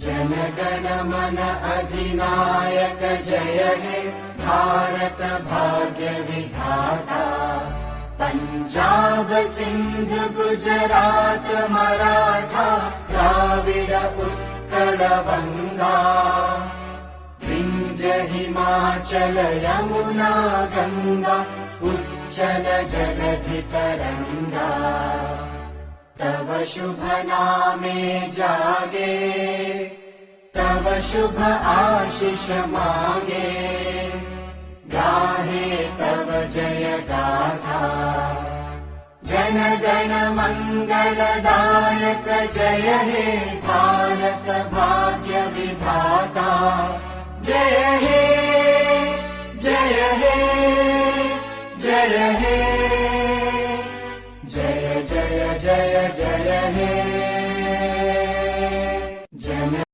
जनगण मन अधिनायक जय हे भारत भाग्य विधाता। पंजाब सिंध गुजरात मराठा द्राविड उत्कल बंगा। विंध्य हिमाचल यमुना गंगा उच्चल जलधि तरंगा। तव शुभ नामे जागे तव शुभ आशीष मागे। गाहे तव जय गाथा जनगण मंगलदायक जय हे भारत भाग्य